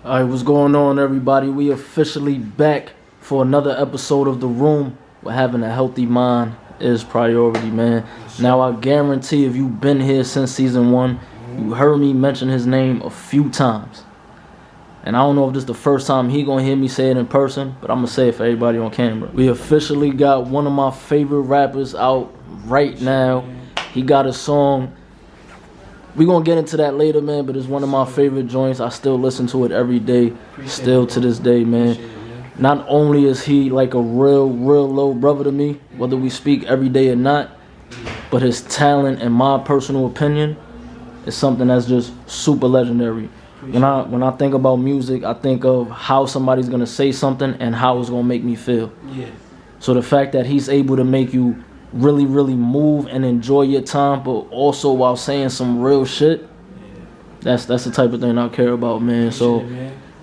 Alright, what's going on, everybody? We officially back for another episode of The Room, where having a healthy mind is priority, man. Now, I guarantee if you've been here since season 1, you heard me mention his name a few times. And I don't know if this is the first time he gonna hear me say it in person, but I'm gonna say it for everybody on camera. We officially got one of my favorite rappers out right now. He got a song. We gonna get into that later, man, but it's one of my favorite joints. I still listen to it every day, still to this day, man. Not only is he like a real little brother to me, whether we speak every day or not, but his talent, in my personal opinion, is something that's just super legendary. When I think about music, I think of how somebody's gonna say something and how it's gonna make me feel. Yeah. So the fact that he's able to make you really move and enjoy your time, but also while saying some real shit, that's the type of thing I care about, man. So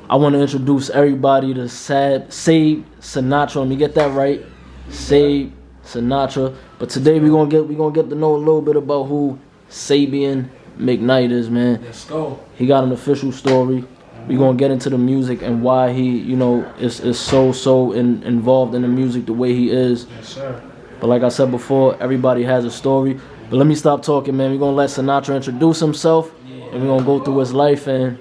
I want to introduce everybody to Sab Sinatra. Let me get that right, Sab Sinatra. But today we gonna get to know a little bit about who Sabian Mcknight is, man. Let's go. He got an official story. We gonna get into the music and why he, is so involved in the music the way he is. Yes, sir. But like I said before, everybody has a story. But let me stop talking, man. We're going to let Sinatra introduce himself. And we're going to go through his life and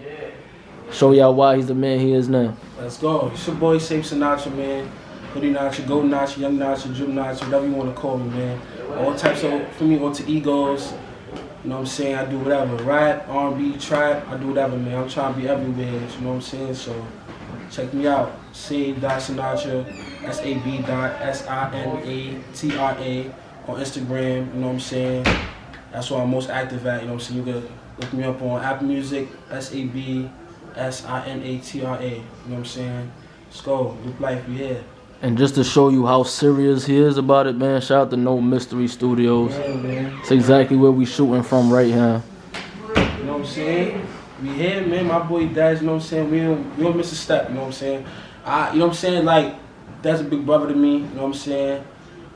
show y'all why he's the man he is now. Let's go. It's your boy, Sab Sinatra, man. Hoodie Nacha, Gold Nacha, Young Nacha, Jim Nacha, whatever you want to call me, man. All types of, for me, alter egos. You know what I'm saying? I do whatever. Rap, R&B, trap, I do whatever, man. I'm trying to be everywhere, you know what I'm saying? So check me out. Sab.Sinatra. Sab.Sinatra on Instagram, you know what I'm saying? That's where I'm most active at, you know what I'm saying? You can look me up on Apple Music, Sab.Sinatra, you know what I'm saying? Let's go, Loop Life, we here. And just to show you how serious he is about it, man, shout out to No Mystery Studios. Yeah, man. It's exactly where we shooting from right here. You know what I'm saying? We here, man, my boy Daz, you know what I'm saying? We don't miss a step, you know what I'm saying? You know what I'm saying? Like, that's a big brother to me, you know what I'm saying?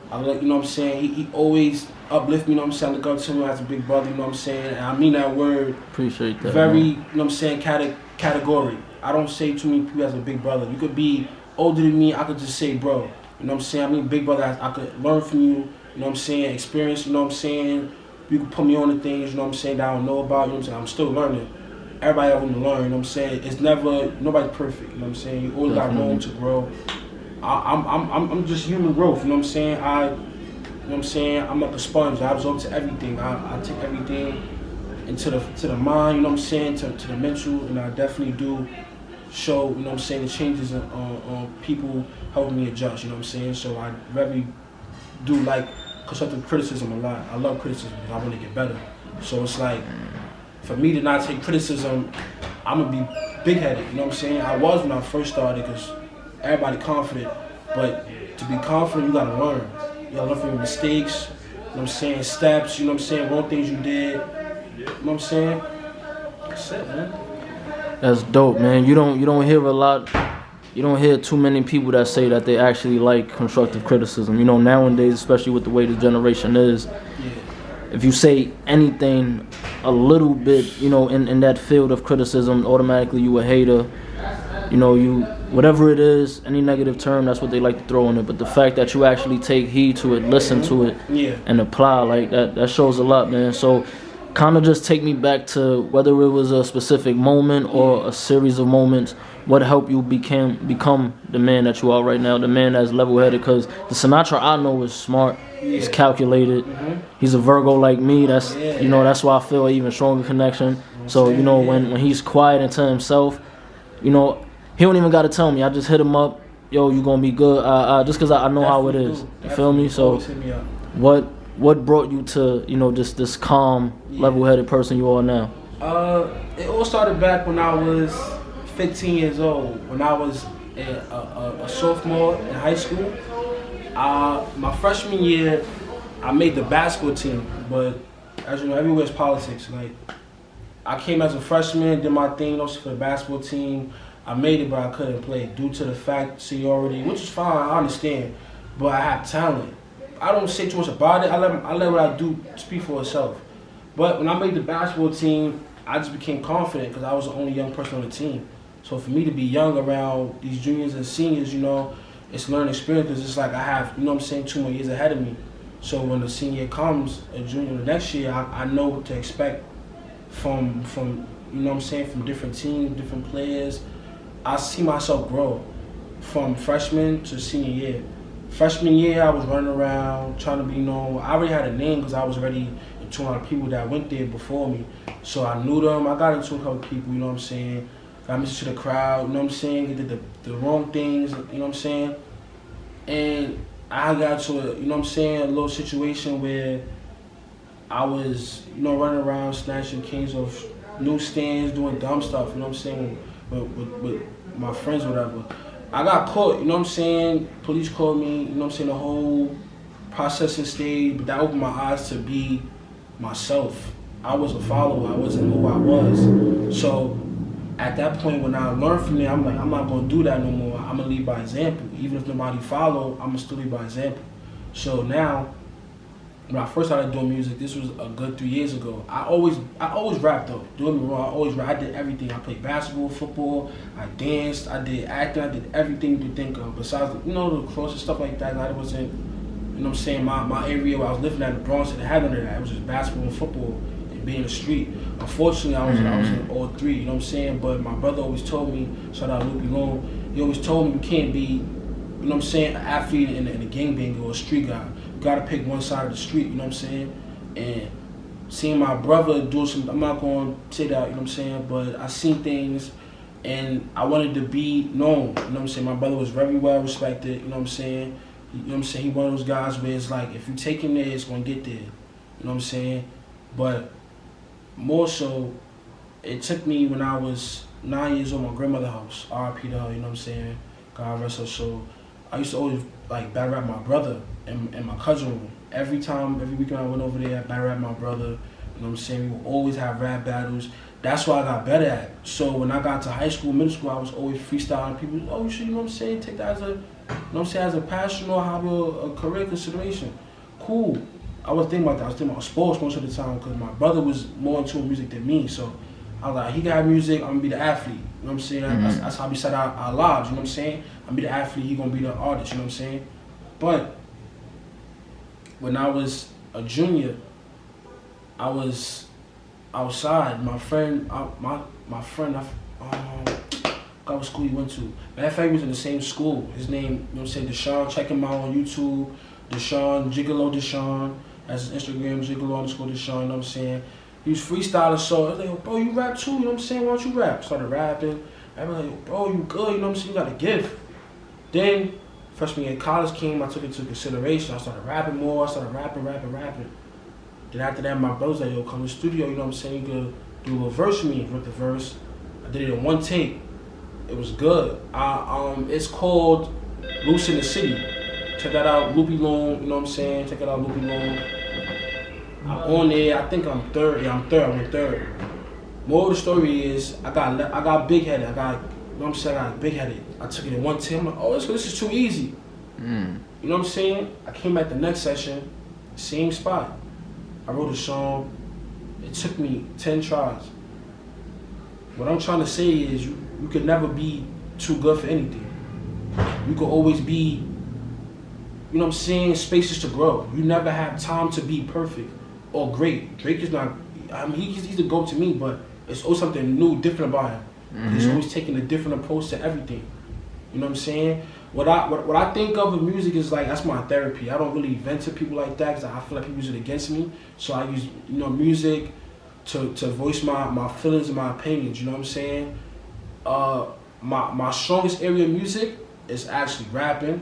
I like, you know what I'm saying? He always uplift me, you know what I'm saying? I look up to him as a big brother, you know what I'm saying? And I mean that word. Appreciate that. Very, man. You know what I'm saying, category. I don't say too many people as a big brother. You could be older than me, I could just say bro. You know what I'm saying? I mean big brother, I could learn from you, you know what I'm saying? Experience, you know what I'm saying? You can put me on the things, you know what I'm saying, that I don't know about, you know what I'm saying? I'm still learning. Everybody have room to learn, you know what I'm saying? It's never, nobody's perfect, you know what I'm saying? You always got room to grow. I'm just human growth, you know what I'm saying? You know what I'm saying? I'm like a sponge. I absorb to everything. I take everything into the mind, you know what I'm saying, to the mental, and I definitely do show, you know what I'm saying, the changes on people helping me adjust, you know what I'm saying? So I very do like constructive criticism a lot. I love criticism because I want to get better. So it's like, for me to not take criticism, I'm gonna be big-headed, you know what I'm saying? I was when I first started because everybody confident, but to be confident, you gotta learn. You gotta learn from your mistakes, you know what I'm saying, steps, you know what I'm saying, wrong things you did, you know what I'm saying? That's it, man. That's dope, man. You don't hear a lot, you don't hear too many people that say that they actually like constructive criticism. You know, nowadays, especially with the way the generation is, if you say anything a little bit, you know, in that field of criticism, automatically you a hater. You know, whatever it is, any negative term, that's what they like to throw on it. But the fact that you actually take heed to it, listen to it, and apply, like that shows a lot, man. So kind of just take me back to whether it was a specific moment or a series of moments, what helped you become the man that you are right now, the man that's level-headed. Because the Sinatra I know is smart, he's calculated, he's a Virgo like me. That's you know, that's why I feel an even stronger connection. So you know, when he's quiet into himself, you know, he don't even got to tell me. I just hit him up, yo, you gonna be good, just because I know how it is. You feel me? So what brought you to, you know, this calm, level-headed person you are now? It all started back when I was 15 years old, when I was a sophomore in high school. My freshman year, I made the basketball team, but as you know, everywhere's politics. Like, I came as a freshman, did my thing, for the basketball team. I made it, but I couldn't play due to the fact seniority, which is fine. I understand, but I have talent. I don't say too much about it. I let what I do speak for itself. But when I made the basketball team, I just became confident because I was the only young person on the team. So for me to be young around these juniors and seniors, it's a learning experience because it's like I have, 2 more years ahead of me. So when the senior comes, a junior the next year, I know what to expect from from different teams, different players. I see myself grow from freshman to senior year. Freshman year, I was running around trying to be known. I already had a name because I was already into a lot of people that went there before me. So I knew them. I got into a couple people, got messaged to the crowd, They did the wrong things, And I got to a little situation where I was, running around snatching cans of newsstands, doing dumb stuff, with my friends or whatever. I got caught, Police called me, the whole processing stage, but that opened my eyes to be myself. I was a follower, I wasn't who I was. So at that point when I learned from there, I'm like, I'm not gonna do that no more. I'm gonna lead by example. Even if nobody follow, I'm gonna still lead by example. So now, when I first started doing music, this was a good 3 years ago. I always rapped though. Don't get me wrong, I always rap. I did everything. I played basketball, football, I danced, I did acting, I did everything you could think of. Besides, the cross and stuff like that, I wasn't, my area where I was living at in the Bronx, it had none of that. It was just basketball and football and being in the street. Unfortunately, I was in all three, But my brother always told me, shout out Lupe Long, he always told me you can't be, an athlete and a gangbanger or a street guy. You gotta pick one side of the street, And seeing my brother do some, I'm not gonna say that, But I seen things and I wanted to be known, My brother was very well respected, He one of those guys where it's like, if you take him there, it's gonna get there, But more so, it took me when I was 9 years old, my grandmother's house, R.I.P. to her, God rest her soul. I used to always battle rap my brother in my cousin room. Every weekend I went over there, I battle rap my brother, We would always have rap battles. That's what I got better at. So when I got to high school, middle school, I was always freestyling. People, oh, you should, take that as a passion or hobby or a career consideration. Cool. I was thinking about that. I was thinking about sports most of the time because my brother was more into music than me. So I was like, he got music, I'm gonna be the athlete. That's how we set our lives, I'm gonna be the athlete, he gonna be the artist, But when I was a junior, I was outside. My friend, I forgot what school he went to. Matter of fact, he was in the same school. His name, Deshaun, check him out on YouTube. Deshaun, Gigolo Deshaun. That's his Instagram, Gigolo_Deshaun, He was freestyling, so I was like, yo, bro, you rap too, Why don't you rap? Started rapping. I was like, bro, you good, You got a gift. Then, freshman year of college came, I took it into consideration. I started rapping more, I started rapping. Then after that, my brother was like, yo, come to the studio, You could do a little verse with me. Wrote the verse. I did it in one take. It was good. It's called Loose in the City. Check that out, Lupe Long, Check it out, Lupe Long. I'm on there, I think I'm third. Yeah, I went third. More of the story is, I got big-headed. I got big-headed. I took it in one take. I'm like, oh, this is too easy. I came back the next session, same spot. I wrote a song. It took me 10 tries. What I'm trying to say is, you could never be too good for anything. You could always be, spaces to grow. You never have time to be perfect or great. Drake is not, he's the GOAT to me, but it's always something new, different about him. He's always taking a different approach to everything. What I think of with music is like, that's my therapy. I don't really vent to people like that because I feel like people use it against me. So I use, music to voice my feelings and my opinions, My strongest area of music is actually rapping.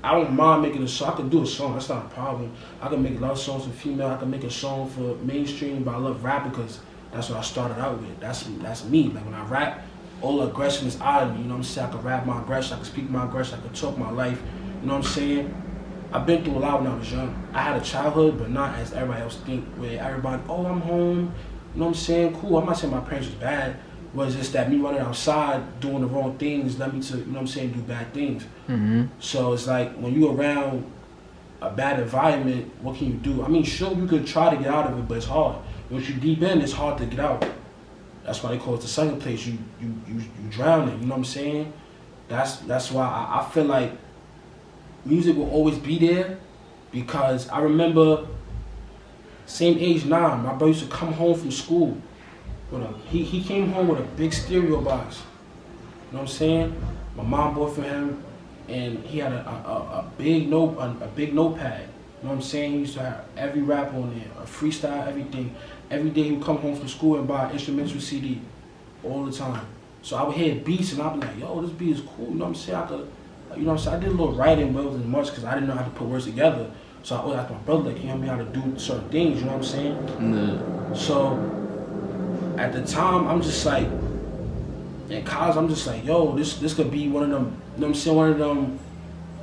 I don't mind making a song. I can do a song, that's not a problem. I can make love songs for female, I can make a song for mainstream, but I love rapping because that's what I started out with. That's me. Like when I rap, all the aggression is out of me, I can rap my aggression, I can speak my aggression, I can talk my life, I've been through a lot when I was young. I had a childhood, but not as everybody else think, where everybody, oh, I'm home, know what I'm saying? Cool. I'm not saying my parents was bad. But it's just that me running outside doing the wrong things led me to, you know what I'm saying, do bad things. Mm-hmm. So it's like when you around a bad environment, what can you do? I mean, sure, you could try to get out of it, but it's hard. Once you deep in, it's hard to get out. That's why they call it the second place. You drown it. You know what I'm saying? That's why I feel like music will always be there, because I remember same age 9, my brother used to come home from school. He came home with a big stereo box. You know what I'm saying? My mom bought for him, and he had a big notepad. You know what I'm saying? He used to have every rap on there, a freestyle, everything. Every day he would come home from school and buy an instrumental CD all the time. So I would hear beats and I'd be like, yo, this beat is cool. You know what I'm saying? You know what I'm saying? I did a little writing, but it wasn't much because I didn't know how to put words together. So I always asked my brother, like, he helped me how to do certain things. You know what I'm saying? Yeah. So at the time, I'm just like, in college, I'm just like, yo, this could be one of them, you know what I'm saying, one of them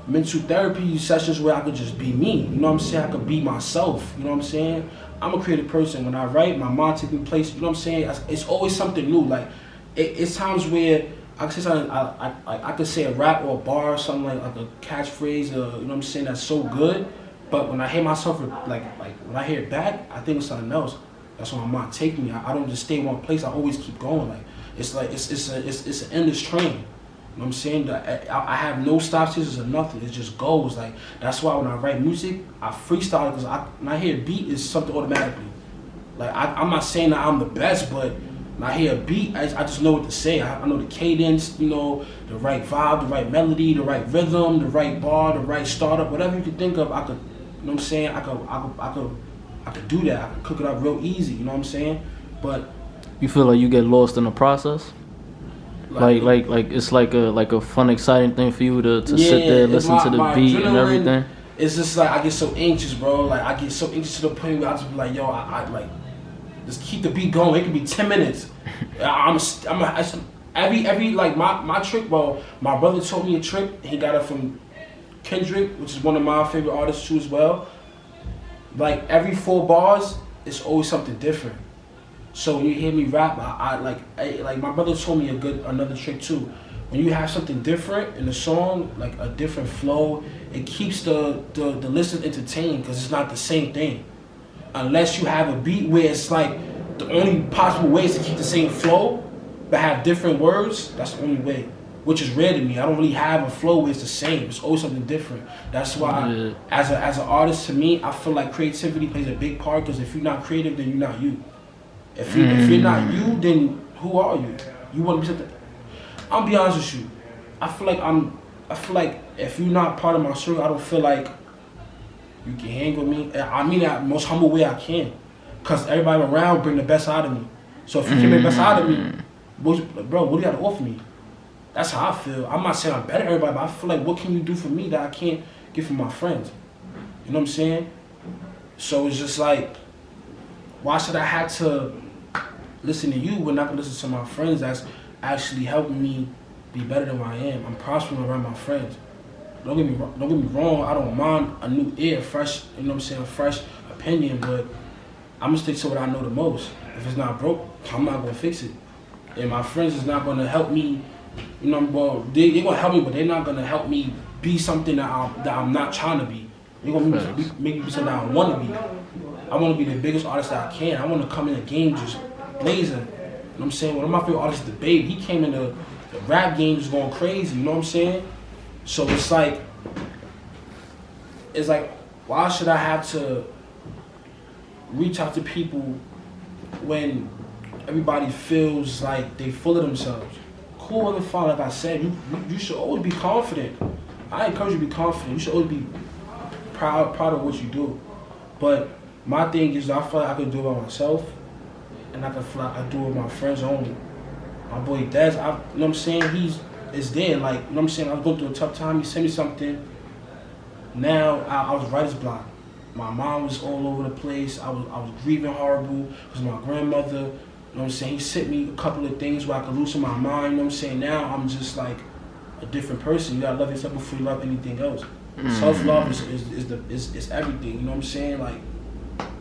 mental therapy sessions where I could just be me. You know what I'm saying? I could be myself. You know what I'm saying? I'm a creative person. When I write, my mind takes me place. You know what I'm saying? It's always something new. Like, it's times where I could say something, I could say a rap or a bar or something like a catchphrase, you know what I'm saying, that's so good. But when I hear myself, like when I hear it back, I think it's something else. That's where my mind take me. I don't just stay in one place. I always keep going. Like it's an endless train. You know what I'm saying? I have no stop stitches or nothing. It just goes. Like that's why when I write music, I freestyle because when I hear a beat, it's something automatically. Like I'm not saying that I'm the best, but when I hear a beat, I just know what to say. I know the cadence, you know, the right vibe, the right melody, the right rhythm, the right bar, the right startup, whatever you could think of. I could, you know what I'm saying? I could do that. I could cook it up real easy. You know what I'm saying? But you feel like you get lost in the process. Like it's like a fun, exciting thing for you to sit there, listen to the beat and everything. It's just like I get so anxious, bro. Like I get so anxious to the point where I just be like, yo, I like just keep the beat going. It could be 10 minutes. Every like my trick, bro. My brother told me a trick. He got it from Kendrick, which is one of my favorite artists too as well. Like every 4 bars, it's always something different. So when you hear me rap, I like my brother told me another trick too. When you have something different in the song, like a different flow, it keeps the listener entertained because it's not the same thing. Unless you have a beat where it's like the only possible way is to keep the same flow, but have different words. That's the only way, which is rare to me. I don't really have a flow where it's the same. It's always something different. That's why, as an artist, to me, I feel like creativity plays a big part. Because if you're not creative, then you're not you. If you're not you, then who are you? You want to be something. I'll be honest with you. I feel like if you're not part of my circle, I don't feel like you can hang with me. I mean that the most humble way I can. Because everybody around bring the best out of me. So if you can bring the best out of me, bro, what do you got to offer me? That's how I feel. I'm not saying I'm better than everybody, but I feel like what can you do for me that I can't get from my friends? You know what I'm saying? So it's just like, why should I have to listen to you when I can listen to my friends that's actually helping me be better than what I am? I'm prospering around my friends. Don't get me wrong, I don't mind a new ear, fresh, you know what I'm saying, a fresh opinion, but I'm gonna stick to what I know the most. If it's not broke, I'm not gonna fix it. And my friends is not gonna help me, you know, well, they're gonna help me, but they're not gonna help me be something that I'm not trying to be. They're gonna make me be something that I wanna be. I wanna be the biggest artist that I can. I wanna come in the game just blazing. You know what I'm saying? One of my favorite artists is The Baby. He came in the rap game just going crazy, you know what I'm saying? So it's like, why should I have to reach out to people when everybody feels like they full of themselves? Cool and fun, like I said, you should always be confident. I encourage you to be confident. You should always be proud of what you do. But my thing is, I feel like I can do it by myself, and I can feel like I do it with my friends only. My boy Des, you know what I'm saying? It's there, like, you know what I'm saying? I was going through a tough time. He sent me something. Now I was writer's block. My mom was all over the place. I was grieving horrible because my grandmother. You know what I'm saying? He sent me a couple of things where I could loosen my mind. You know what I'm saying? Now I'm just like a different person. You gotta love yourself before you love anything else. Self-love is everything. You know what I'm saying? Like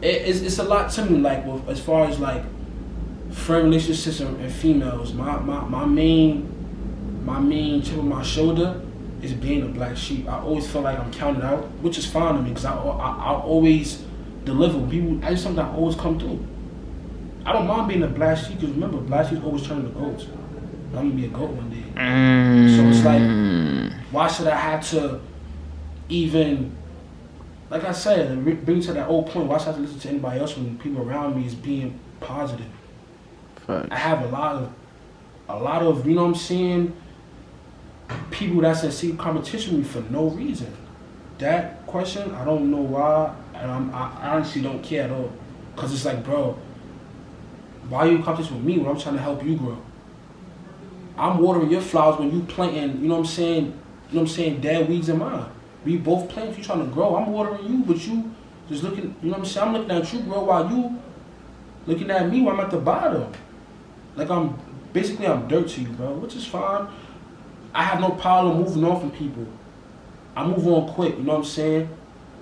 it's a lot to me. Like as far as like friend relationships and females, my main chip on my shoulder is being a black sheep. I always feel like I'm counted out, which is fine to me because I always deliver. People, I just something that always come through. I don't mind being a black sheep because remember, black sheep always turn into goats. I'm gonna be a goat one day. So it's like, why should I have to even, like I said, bring to that old point, why should I have to listen to anybody else when people around me is being positive? Right. I have a lot of, you know what I'm saying, people that's in secret competition with me for no reason. That question, I don't know why, and I honestly don't care at all. Cause it's like, bro, why are you in competition with me when I'm trying to help you grow? I'm watering your flowers when you planting, you know what I'm saying, dead weeds in mine. We both planting, you trying to grow. I'm watering you, but you just looking, you know what I'm saying? I'm looking at you grow while you looking at me while I'm at the bottom. Like I'm dirt to you, bro, which is fine. I have no problem moving on from people. I move on quick, you know what I'm saying?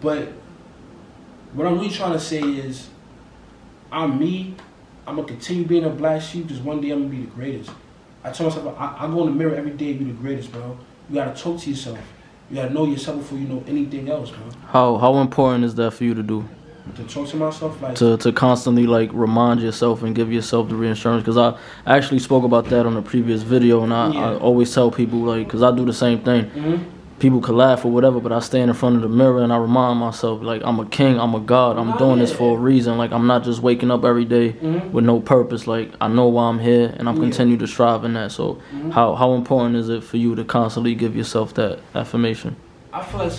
But what I'm really trying to say is, I'm me. I'm gonna continue being a black sheep because one day I'm gonna be the greatest. I tell myself, I go in the mirror every day and be the greatest, bro. You gotta talk to yourself. You gotta know yourself before you know anything else, bro. How important is that for you to do? To talk to myself, like to constantly like remind yourself and give yourself the reassurance, because I actually spoke about that on a previous video, and I always tell people, like, because I do the same thing. Mm-hmm. People could laugh or whatever, but I stand in front of the mirror and I remind myself, like, I'm a king, I'm a god, I'm doing this for a reason. Like, I'm not just waking up every day with no purpose. Like, I know why I'm here and I'm continue to strive in that. So how important is it for you to constantly give yourself that affirmation? I feel like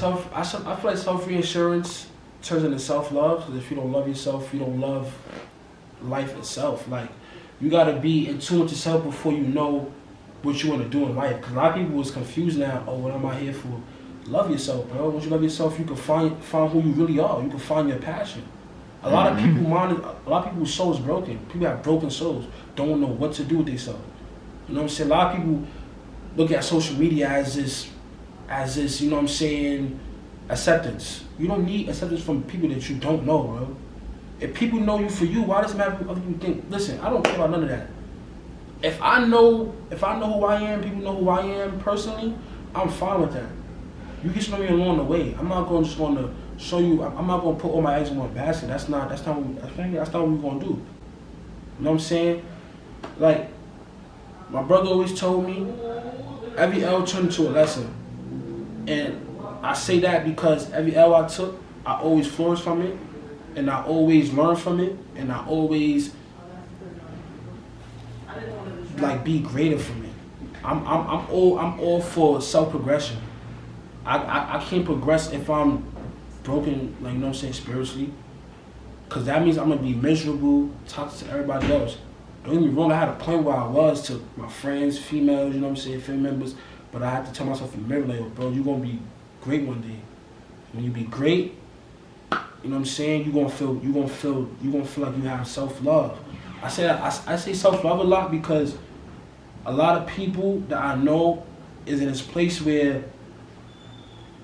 self reassurance turns into self-love, because if you don't love yourself, you don't love life itself. Like, you gotta be in tune with yourself before you know what you want to do in life. Because a lot of people is confused now. Oh, what am I here for? Love yourself, bro. Once you love yourself, you can find who you really are. You can find your passion. A lot of people's souls broken. People have broken souls. Don't know what to do with themselves. You know what I'm saying? A lot of people look at social media as this, you know what I'm saying, acceptance. You don't need acceptance from people that you don't know, bro. If people know you for you, why does it matter what other people think? Listen, I don't care about none of that. If I know who I am, people know who I am personally, I'm fine with that. You get to know me along the way. I'm not going to show you. I'm not going to put all my eggs in one basket. That's not what we're going to do. You know what I'm saying? Like, my brother always told me, every L turned into a lesson. And I say that because every L I took, I always flourished from it, and I always learned from it, and I always like be greater from it. I'm all for self progression. I can't progress if I'm broken, like, you know what I'm saying, spiritually, because that means I'm gonna be miserable, toxic to everybody else. Don't get me wrong, I had a point where I was to my friends, females, you know what I'm saying, family members, but I had to tell myself in the mirror, like, bro, you're gonna be great one day. When you be great, you know what I'm saying, you're gonna feel like you have self-love. I say self-love a lot because a lot of people that I know is in this place where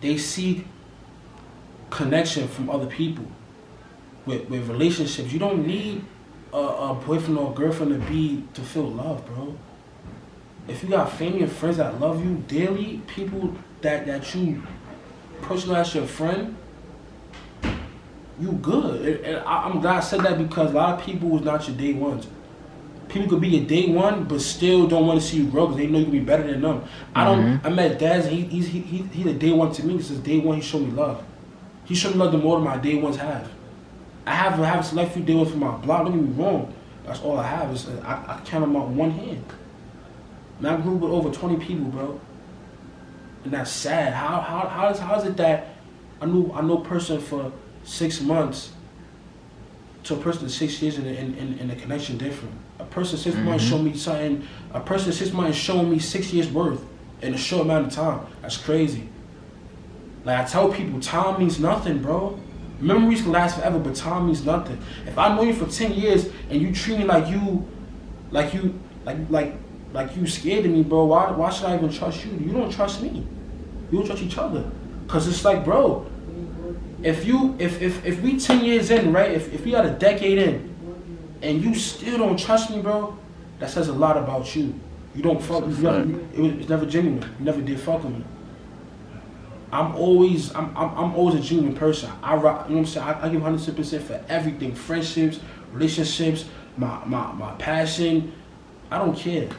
they seek connection from other people with relationships. You don't need a boyfriend or a girlfriend to feel love, bro. If you got family and friends that love you dearly, people that you personally as your friend, you good. And I'm glad I said that because a lot of people was not your day ones. People could be your day one, but still don't want to see you grow because they know you can be better than them. I met Daz, and he's a day one to me. Since day one, he showed me love. He showed me love the more than my day ones have. I have a select few day ones for my block. Don't get me wrong. That's all I have. I count them on one hand. Man, I grew with over 20 people, bro. And that's sad. How is it that I know a person for 6 months to a person in 6 years and the connection different. A person 6 months showing me something. A person 6 months showing me 6 years worth in a short amount of time. That's crazy. Like, I tell people, time means nothing, bro. Memories can last forever, but time means nothing. If I know you for 10 years and you treat me like you scared of me, bro, why should I even trust you? You don't trust me. You don't trust each other. Cause it's like, bro, if we 10 years in, right? If we got a decade in, and you still don't trust me, bro, that says a lot about you. You don't fuck with me. It's never genuine. You never did fuck with me. I'm always a genuine person. I rock, you know what I'm saying? I give 100% for everything. Friendships, relationships, my passion. I don't care.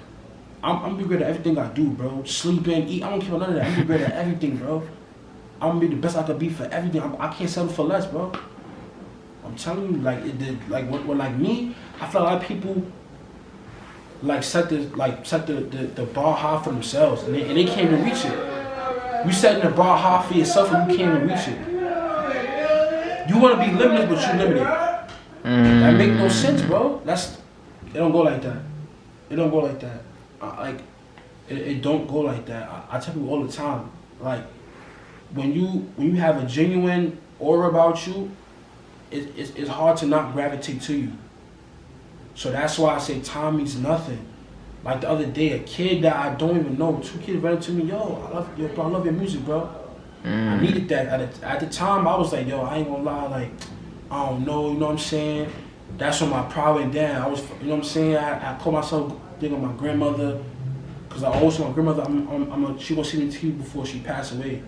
I'm gonna be great at everything I do, bro. Sleeping, eat, I don't care about none of that. I'm gonna be great at everything, bro. I'm gonna be the best I could be for everything. I can't settle for less, bro. I'm telling you, like it did, like when like me, I feel like a lot of people like set the bar high for themselves, and they can't even reach it. You setting the bar high for yourself, and you can't even reach it. You want to be limited, but you limited. That make no sense, bro. It don't go like that. It don't go like that. It don't go like that. I tell people all the time, like when you have a genuine aura about you, it's hard to not gravitate to you. So that's why I say time means nothing. Like the other day, a kid that I don't even know, 2 kids ran to me, yo, I love your music, bro. I needed that. At the time, I was like, yo, I ain't gonna lie, like, I don't know, you know what I'm saying? That's when my pride went down. I was, you know what I'm saying? I called myself thinking of my grandmother, because I also, my grandmother, she gonna see me TV before she passed away. You know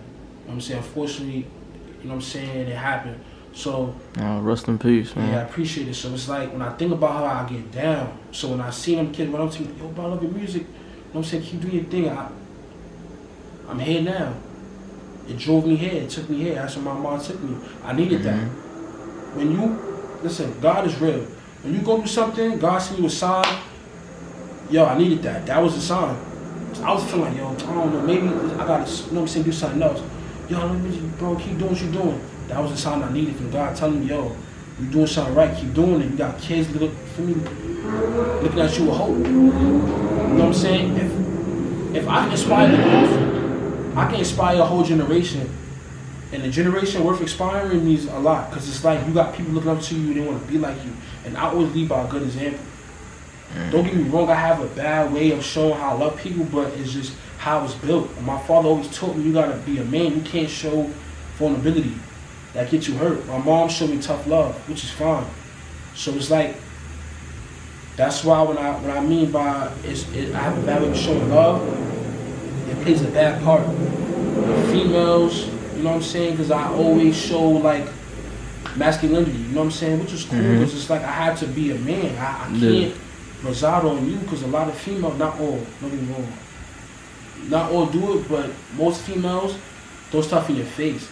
what I'm saying? Unfortunately, you know what I'm saying, it happened. So rest in peace, man. Yeah, I appreciate it. So it's like when I think about her, I get down. So when I see them kids run up to me, yo, bro, I love your music. You know what I'm saying? Keep doing your thing. I'm here now. It drove me here. It took me here. That's where my mom took me. I needed that. When you listen, God is real. When you go through something, God send you a sign. Yo, I needed that. That was a sign. So I was feeling like, yo, I don't know, maybe I gotta, you know what I'm saying, do something else. Yo, let me, bro, keep doing what you're doing. That was a sign I needed from God telling me, yo, you doing something right, keep doing it. You got kids looking at you with hope. You know what I'm saying? If I can inspire the youth, I can inspire a whole generation. And a generation worth inspiring means a lot. Because it's like you got people looking up to you, they want to be like you. And I always lead by a good example. Don't get me wrong, I have a bad way of showing how I love people, but it's just how it's built. And my father always taught me you gotta be a man. You can't show vulnerability. That gets you hurt. My mom showed me tough love, which is fine. So it's like, that's why when I mean by I have a bad way of showing love, it plays a bad part. The females, you know what I'm saying? Because I always show like masculinity, you know what I'm saying? Which is cool because it's like I had to be a man. I can't reside on you because a lot of females, not all, don't get me wrong. Not all do it, but most females, throw stuff in your face.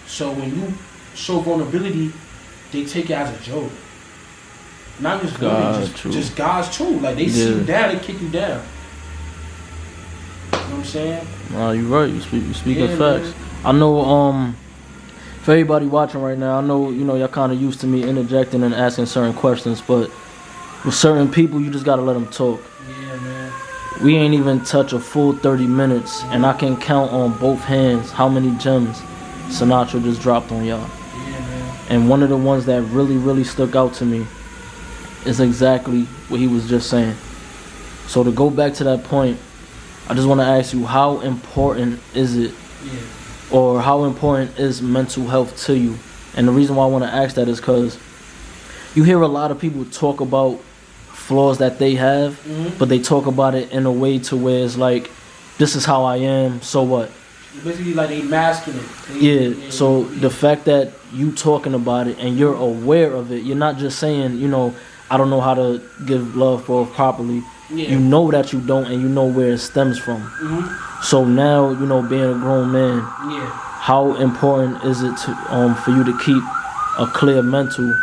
So when you show vulnerability, they take it as a joke. Not just women, just guys too. Like they see you down, they kick you down. You know what I'm saying? Nah, you're right. You speaking facts. Man. I know. For everybody watching right now, I know y'all kind of used to me interjecting and asking certain questions, but with certain people, you just gotta let them talk. Yeah, man. We ain't even touch a full 30 minutes, and I can count on both hands how many gems Sinatra just dropped on y'all. Yeah, man. And one of the ones that really, really stuck out to me is exactly what he was just saying. So to go back to that point, I just want to ask you, how important is it, or how important is mental health to you? And the reason why I want to ask that is because you hear a lot of people talk about flaws that they have, but they talk about it in a way to where it's like, this is how I am, so what? Basically like they masking it. Yeah, so the fact that you talking about it and you're aware of it, you're not just saying, I don't know how to give love properly. Yeah. You know that you don't, and you know where it stems from. So now, being a grown man, how important is it to for you to keep a clear mental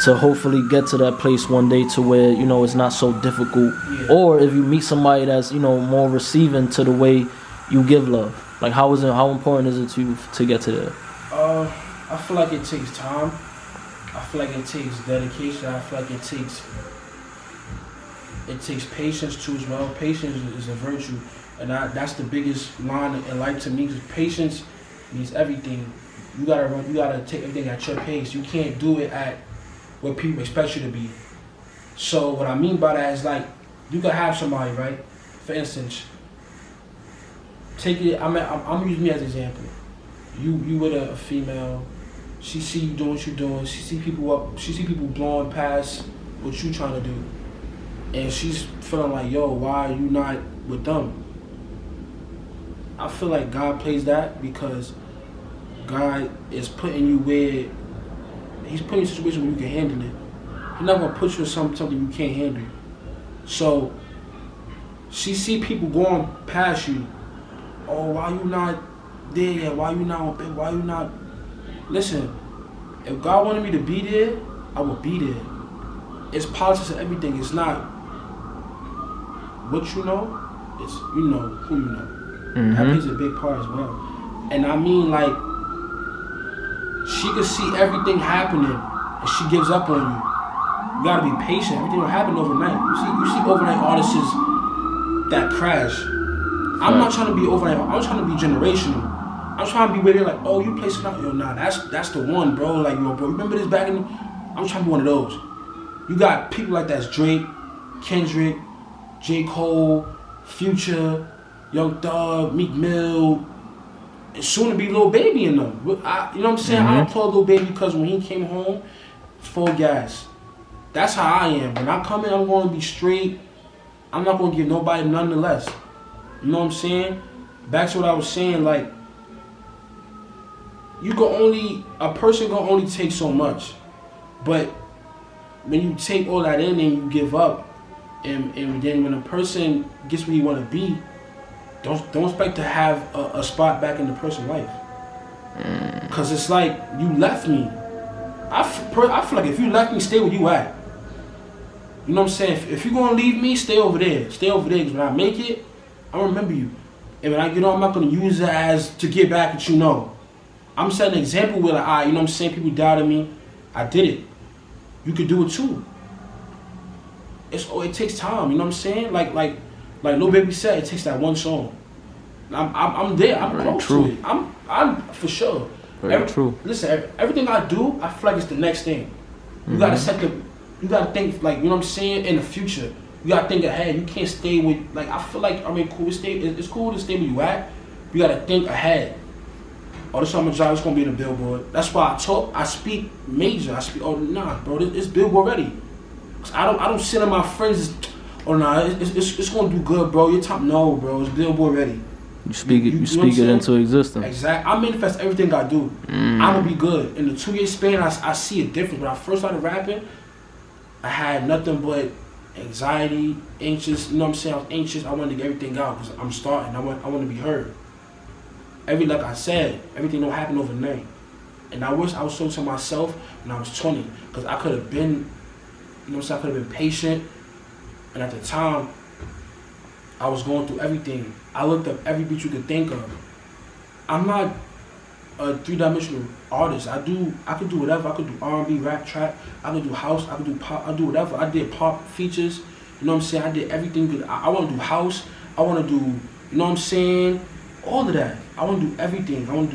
to hopefully get to that place one day to where, it's not so difficult? Or if you meet somebody that's, more receiving to the way you give love. Like, how important is it to you to get to there? I feel like it takes time. I feel like it takes dedication. I feel like it takes patience too as well. Patience is a virtue, and that's the biggest line in life to me. Because patience means everything. You gotta take everything at your pace. You can't do it at what people expect you to be. So what I mean by that is like, you could have somebody, right? For instance, take it. I'm using me as an example. You with a female. She see you doing what you're doing. She see people blowing past what you trying to do. And she's feeling like, yo, why are you not with them? I feel like God plays that because God is putting you where He's putting you in a situation where you can handle it. He's not gonna put you in something you can't handle. So she see people going past you. Oh, why you not there yet? Why you not? Why you not? Listen, if God wanted me to be there, I would be there. It's politics and everything. It's not what you know. It's you know who you know. Mm-hmm. That plays a big part as well. And I mean, like, she can see everything happening, and she gives up on you. You gotta be patient. Everything will happen overnight. You see overnight artists that crash. I'm not trying to be overnight. I'm trying to be generational. I'm trying to be where they're like, oh, you play Sinatra. Yo, nah, that's the one, bro. Like, yo, bro, remember this back in? I'm trying to be one of those. You got people like that's Drake, Kendrick, J. Cole, Future, Young Thug, Meek Mill, and soon to be Lil Baby in them. You know what I'm saying? I applaud Lil Baby because when he came home, full gas. That's how I am. When I come in, I'm going to be straight. I'm not going to give nobody none the less. You know what I'm saying? Back to what I was saying, like, a person can only take so much. But when you take all that in and you give up, and then when a person gets where you want to be, don't expect to have a spot back in the person's life. Because it's like, you left me. I feel like if you left me, stay where you at. You know what I'm saying? If you're going to leave me, stay over there. Stay over there, because when I make it, I remember you. And when I get on, I'm not going to use it as to get back at you, no. I'm setting an example where, like, you know what I'm saying, people doubted me. I did it. You could do it too. It takes time, you know what I'm saying? Like Lil Baby said, it takes that one song. I'm there. I'm close to it. I'm for sure. Very true. Listen, everything I do, I feel like it's the next thing. You gotta you gotta think, like, you know what I'm saying, in the future. You gotta think ahead. You can't stay with, like, I feel like, cool. It's cool to stay where you at. You gotta think ahead. Oh, this summer job is gonna be in the Billboard. That's why I speak major. Oh, nah, bro, it's Billboard ready. I don't sit on my friends. Oh, nah, it's gonna do good, bro. Your time, no, bro. It's Billboard ready. You speak it into existence. Exactly. I manifest everything I do. I'm gonna be good. In the 2-year span, I see a difference. When I first started rapping, I had nothing but anxiety, anxious. You know what I'm saying? I was anxious. I wanted to get everything out because I'm starting. I want to be heard. Like I said, everything don't happen overnight. And I wish I was so to myself when I was 20, because I could have been, you know what I'm saying? I could have been patient. And at the time, I was going through everything. I looked up every beat you could think of. I'm not a three-dimensional artist. I could do whatever. I could do R&B, rap, trap. I could do house. I could do pop. I do whatever. I did pop features. You know what I'm saying? I did everything good. I want to do house. I want to do, you know what I'm saying? All of that. I want to do everything. Bro.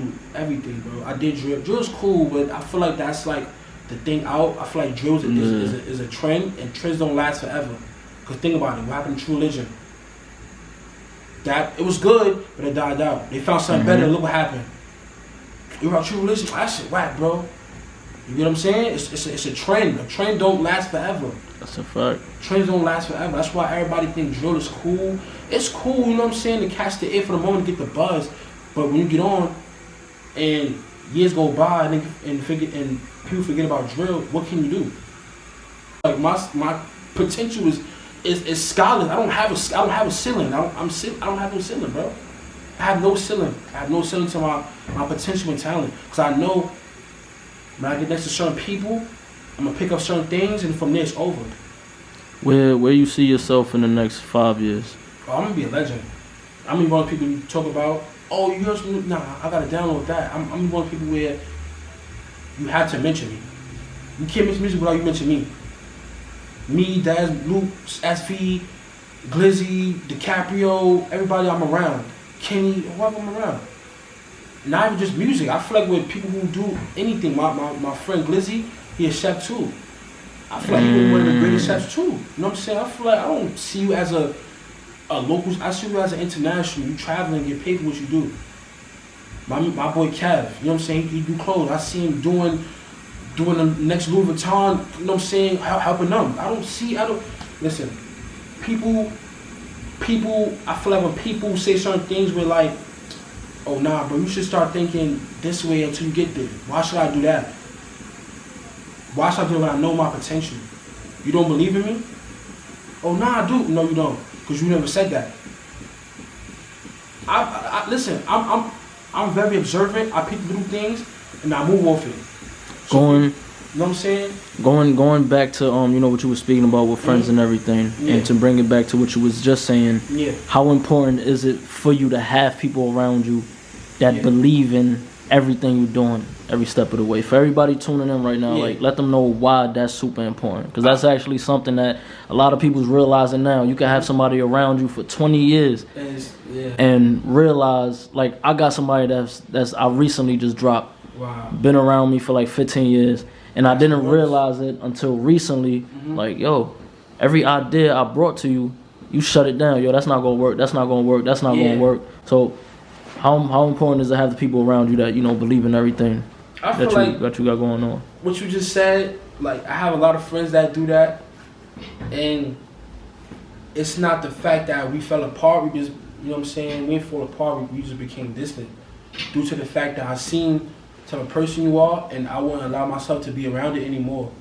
I did drill. Drill's cool, but I feel like that's like the thing out. I feel like drills is a trend, and trends don't last forever. Because think about it. What happened to True Religion? That it was good, but it died out. They found something better. Look what happened. You about True Religion? That shit whack, bro. You get what I'm saying? It's a trend. A trend don't last forever. That's a fact. Trends don't last forever. That's why everybody think drill is cool. It's cool, you know what I'm saying, to catch the air for the moment, to get the buzz. But when you get on, and years go by, and people forget about drill, what can you do? Like my potential is scholarly. I don't have a ceiling. I don't have no ceiling, bro. I have no ceiling. I have no ceiling to my potential and talent. Because I know when I get next to certain people, I'm gonna pick up certain things, and from there it's over. Where you see yourself in the next 5 years? Oh, I'm gonna be a legend. I'm gonna be one of the people you talk about. Oh, you heard some? Nah, I gotta download that. I'm gonna be one of the people where you have to mention me. You can't mention music without you mention me. Me, Daz, Luke, SV, Glizzy, DiCaprio, everybody I'm around. Kenny, whoever I'm around. Not even just music. I feel like with people who do anything, my friend Glizzy, he a chef too. I feel like he was one of the greatest chefs too. You know what I'm saying? I feel like I don't see you as a local. I see you as an international. You traveling and get paid for what you do. My boy Kev, you know what I'm saying? He do clothes. I see him doing doing the next Louis Vuitton, you know what I'm saying, helping them. Listen, people, I feel like when people say certain things, we're like, oh nah, bro, you should start thinking this way until you get there. Why should I do that? Why should I do it when I know my potential? You don't believe in me? Oh nah, I do. No, you don't, because you never said that. Listen, I'm very observant. I pick little things and I move off it. So, you know what I'm saying? Going back to you know, what you were speaking about with friends and everything, and to bring it back to what you was just saying. Yeah. How important is it for you to have people around you that believe in everything you're doing every step of the way? For everybody tuning in right now, like, let them know why that's super important, because that's actually something that a lot of people's realizing now. You can have somebody around you for 20 years and realize, like, I got somebody that's I recently just dropped. Wow. Been around me for like 15 years, and I didn't realize it until recently. Like, yo, every idea I brought to you, you shut it down. Yo, that's not gonna work. That's not gonna work. That's not gonna work. So how important is it to have the people around you that, you know, believe in everything that you got going on? What you just said, like, I have a lot of friends that do that, and it's not the fact that we fell apart. We just, you know what I'm saying, we didn't fall apart. We just became distant due to the fact that I seen the type of person you are, and I wouldn't allow myself to be around it anymore.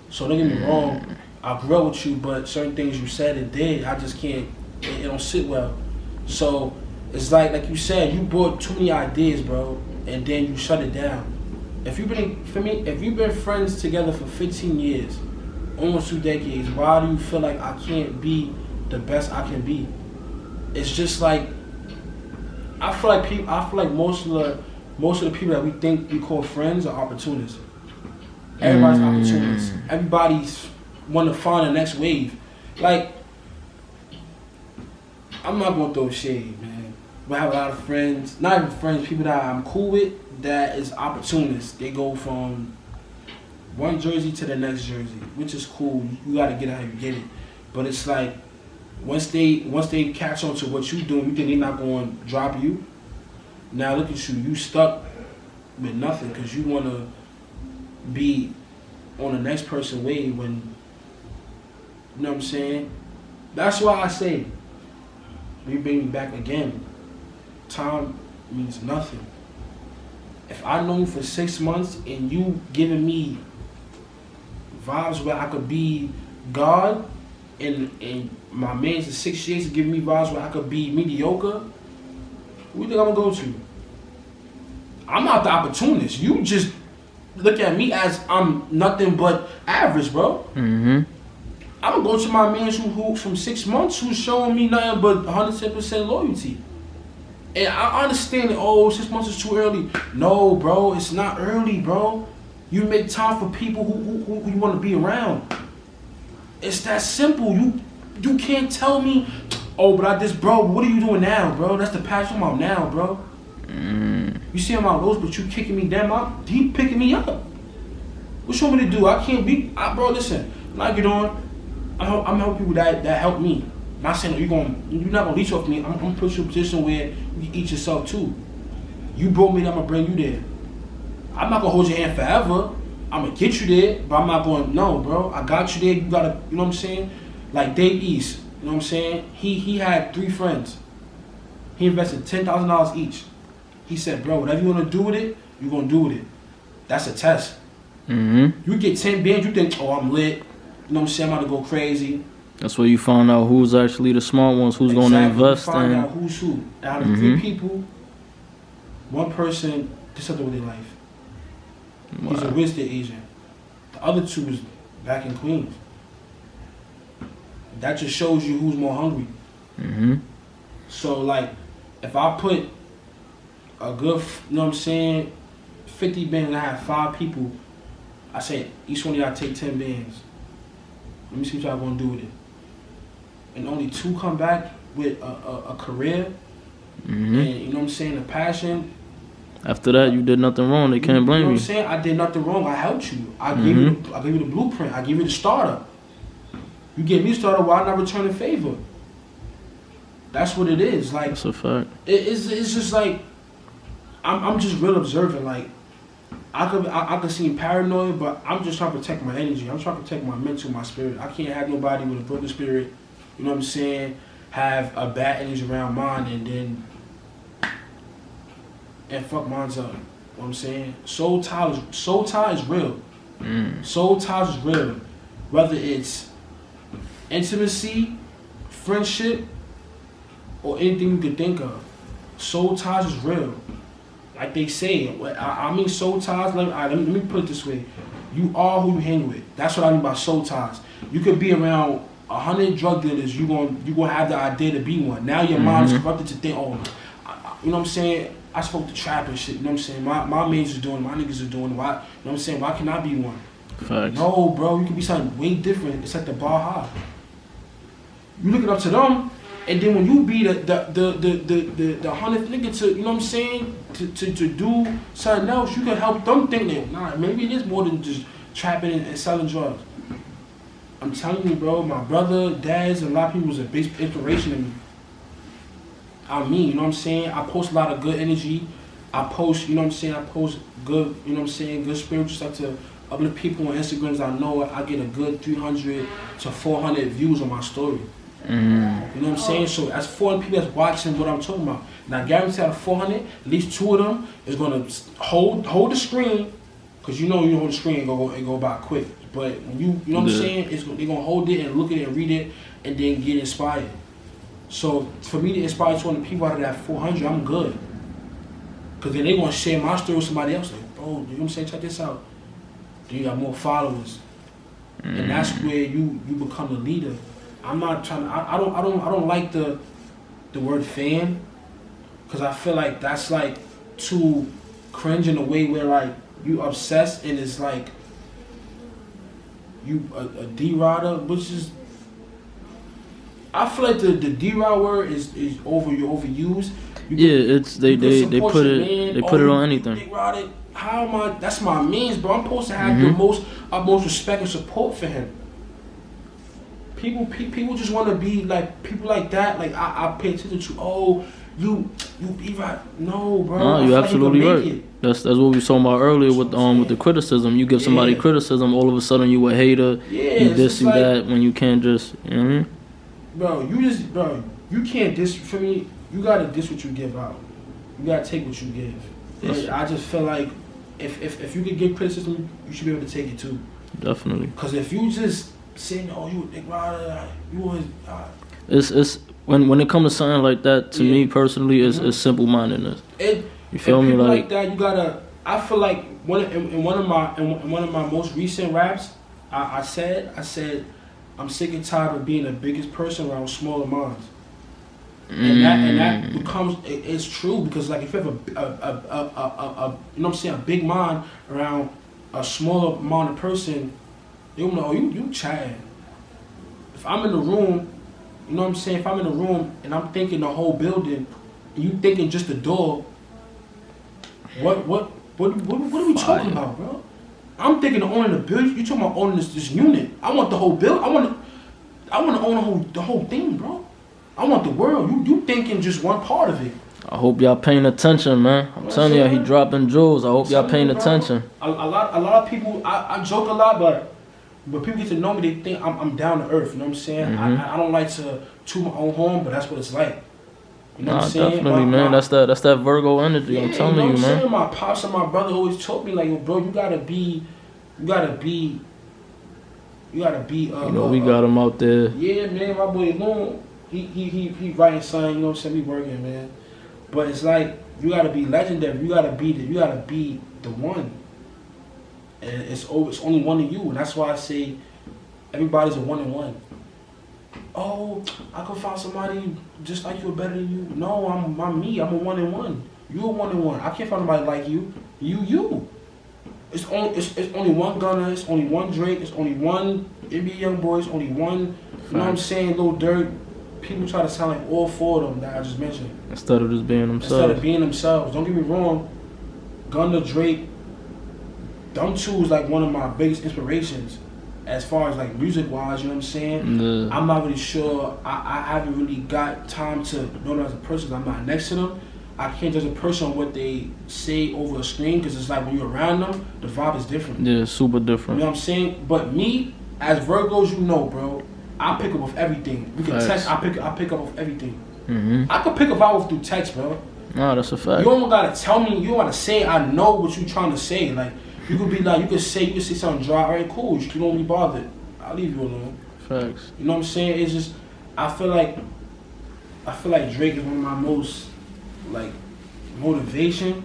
So don't get me wrong, I grew up with you, but certain things you said and did, I just can't. It don't sit well. So it's like you said, you brought too many ideas, bro, and then you shut it down. If you've been friends together for 15 years, almost 2 decades, why do you feel like I can't be the best I can be? It's just like, I feel like most of the people that we think we call friends are opportunists. Everybody's opportunists. Everybody's want to find the next wave. Like, I'm not gonna throw shade, man. But I have a lot of friends, not even friends, people that I'm cool with, that is opportunists. They go from one jersey to the next jersey, which is cool. You gotta get it how you get it. But it's like, once they catch on to what you doing, you think they're not gonna drop you. Now look at you, you stuck with nothing because you wanna be on the next person wave when, you know what I'm saying? That's why I say, you bring me back again. Time means nothing. If I know you for 6 months and you giving me vibes where I could be God, and my man's in 6 years to give me vibes where I could be mediocre, who you think I'm gonna go to? I'm not the opportunist. You just look at me as I'm nothing but average, bro. I'm gonna go to my man who from 6 months who's showing me nothing but 110% loyalty. And I understand that, 6 months is too early. No, bro, it's not early, bro. You make time for people who you want to be around. It's that simple. You can't tell me, bro, what are you doing now, bro? That's the passion I'm on now, bro. You see I'm out lows, but you kicking me down, he picking me up. What you want me to do? I can't be, bro, listen, when I get on, I'm helping people that help me. Not saying you're not gonna leech off me. I'm gonna put you in a position where you can eat yourself too. You brought me there, I'm gonna bring you there. I'm not gonna hold your hand forever. I'm gonna get you there, but I'm not going, no, bro. I got you there. You gotta, you know what I'm saying? Like Dave East, you know what I'm saying? He had 3 friends. He invested $10,000 each. He said, bro, whatever you wanna do with it, you're gonna do with it. That's a test. You get 10 bands, you think, I'm lit. You know what I'm saying? I'm about to go crazy. That's where you find out who's actually the smart ones, who's going to invest in. Find out who's who. Out of 3 people, 1 person did something with their life. Wow. He's a real estate agent. The other 2 is back in Queens. That just shows you who's more hungry. So, like, if I put a good, you know what I'm saying, 50 bands and I have 5 people, I say each one of y'all take 10 bands. Let me see what y'all gonna do with it. And only 2 come back with a career, and you know what I'm saying, a passion. After that, you did nothing wrong. They can't blame you. You know what I'm saying? I did nothing wrong. I helped you. I gave you the blueprint. I gave you the starter. You gave me the starter. Why not return the favor? That's what it is. Like, that's a fact. It's just like I'm just real observant. Like, I could seem paranoid, but I'm just trying to protect my energy. I'm trying to protect my mental, my spirit. I can't have nobody with a broken spirit, you know what I'm saying, have a bad energy around mine and fuck mine's up. You know what I'm saying? Soul tie is real. Soul ties is real. Whether it's intimacy, friendship, or anything you could think of. Soul ties is real. Like they say, I mean soul ties, let me put it this way. You are who you hang with. That's what I mean by soul ties. You could be around 100 drug dealers, you gonna have the idea to be one. Now your mind is corrupted to think, you know what I'm saying? I spoke to trap and shit, you know what I'm saying? My mates is doing, my niggas is doing, why, you know what I'm saying? Why can't I be one? Facts. No, bro, you can be something way different. It's like the bar high. You looking up to them, and then when you be the 100th nigga to, you know what I'm saying, to do something else, you can help them think that, nah, maybe it is more than just trapping and selling drugs. I'm telling you, bro, my brother, dads, and a lot of people was a big inspiration to me. I mean, you know what I'm saying? I post a lot of good energy. I post, you know what I'm saying? I post good, you know what I'm saying, good spiritual stuff to uplift people on Instagrams. I know I get a good 300 to 400 views on my story. You know what I'm saying? So that's 400 people that's watching what I'm talking about. And I guarantee out of 400, at least 2 of them is gonna hold the screen, cause you hold the screen and go by quick. But when you know what I'm saying, they're gonna hold it and look at it and read it and then get inspired. So for me to inspire 200 people out of that 400, I'm good. Cause then they gonna share my story with somebody else. Like, bro, you know what I'm saying? Check this out. Then you got more followers, and that's where you become the leader. I'm not trying to. I don't like the word fan, cause I feel like that's like too cringe in a way where like you obsessed and it's like you a D-rider, which is. I feel like the D-rod word is overused. They put it on anything. D-rod, how am I? That's my means, bro. I'm supposed to have the most respect and support for him. People just want to be like people like that. Like I pay attention to. Oh, you be right. No, bro. No, you're absolutely right. That's what we were talking about earlier with the criticism. You give somebody criticism, all of a sudden you a hater. You this, you like, that, when you can't just. Bro, you can't diss for me. You gotta diss what you give out. You gotta take what you give. Yes. I just feel like if you could give criticism, you should be able to take it too. Definitely. Because if you just saying, "Oh, you a dick rider," you always. It's when it comes to something like that. To me personally, it's simple mindedness. You feel me? Like that, you gotta. I feel like in one of my most recent raps, I said. I'm sick and tired of being the biggest person around smaller minds, and that becomes it's true because like if you have a you know what I'm saying, a big mind around a smaller minded person, they'll know you Chad. If I'm in the room, you know what I'm saying. If I'm in the room and I'm thinking the whole building, and you thinking just the door, what are we talking about, bro? I'm thinking of owning the building. You talking about owning this unit? I want the whole building. I want to own the whole thing, bro. I want the world. You thinking just one part of it. I hope y'all paying attention, man. I'm telling y'all, he dropping jewels. I hope y'all paying attention. A lot of people. I joke a lot, but people get to know me. They think I'm down to earth. You know what I'm saying? I don't like to toot my own horn, but that's what it's like. You know what I'm saying? Definitely, man. That's that Virgo energy. I'm telling you, man. Saying? My pops and my brother always told me, like, yo, bro, you gotta be. We got him out there. Yeah, man. My boy Loon, he writing something. You know what I'm saying? We working, man. But it's like you gotta be legendary. You gotta be the one. And it's only one of you, and that's why I say everybody's a 1-in-1. Oh, I could find somebody just like you or better than you. No, I'm me. I'm a 1-in-1. You a 1-in-1. I can't find nobody like you. You. It's only one Gunna. It's only one Drake. It's only one NBA YoungBoy. It's only one. You know what I'm saying? Lil Durk. People try to sound like all 4 of them that I just mentioned. Instead of just being themselves. Don't get me wrong. Gunna, Drake. Them 2 is like one of my biggest inspirations. As far as like music wise, you know what I'm saying? Yeah. I'm not really sure. I haven't really got time to know them as a person. I'm not next to them. I can't judge a person on what they say over a screen because it's like when you're around them, the vibe is different. Yeah, super You different. know what I'm saying? But me, as Virgos, you know, bro, I pick up with everything. We can text. I pick up with everything. I can pick up out through text, bro. No, that's a fact. You don't gotta tell me. You don't gotta say. I know what you trying to say. Like you could be like, you could say something dry. All right, cool. You don't be bothered. I'll leave you alone. Facts. You know what I'm saying? It's just I feel like Drake is one of my most like motivation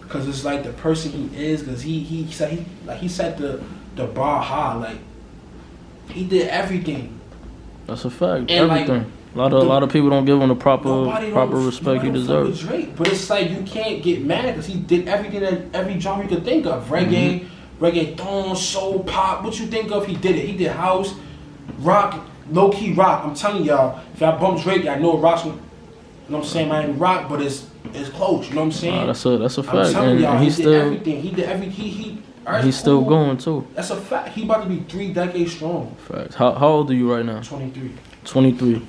because it's like the person he is because he set the bar high. Like he did everything. That's a fact. And Everything. Like, a lot of people don't give him the proper respect he deserves. Drake, but it's like you can't get mad because he did everything that every genre you could think of. Reggae, reggaeton, soul, pop. What you think of? He did it. He did house, rock, low key rock. I'm telling y'all, if I bump Drake, I know rock's. You know what I'm saying? I ain't rock, but it's close. You know what I'm saying? Nah, that's a fact. I'm telling y'all, and he did everything. He did everything. He's still going too. That's a fact. He about to be 3 decades strong. Facts. How old are you right now? 23. 23.